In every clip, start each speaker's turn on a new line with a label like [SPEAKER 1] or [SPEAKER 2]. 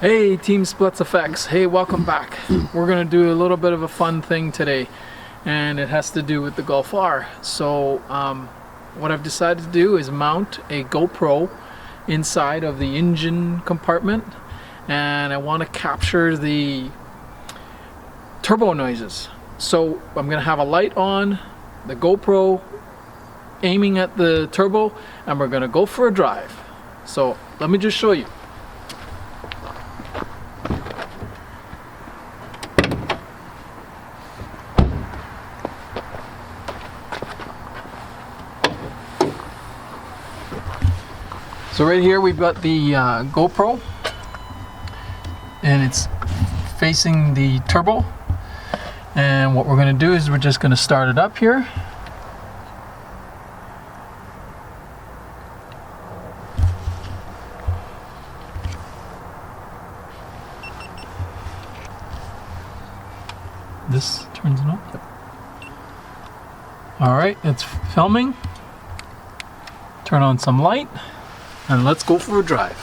[SPEAKER 1] Hey Team Splits Effects, hey, welcome back. We're gonna do a little bit of a fun thing today, and it has to do with the Golf R. So what I've decided to do is mount a GoPro inside of the engine compartment, and I want to capture the turbo noises. So I'm gonna have a light on, the GoPro aiming at the turbo, and we're gonna go for a drive. So let me just show you. So right here we've got the GoPro, and it's facing the turbo, and what we're going to do is we're just going to start it up here. This turns it on. Yep. Alright, it's filming. Turn on some light. And let's go for a drive.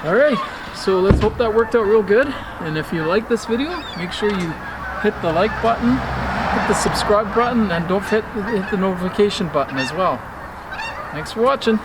[SPEAKER 1] Alright, so let's hope that worked out real good, and if you like this video, make sure you hit the like button, hit the subscribe button, and don't hit the notification button as well. Thanks for watching.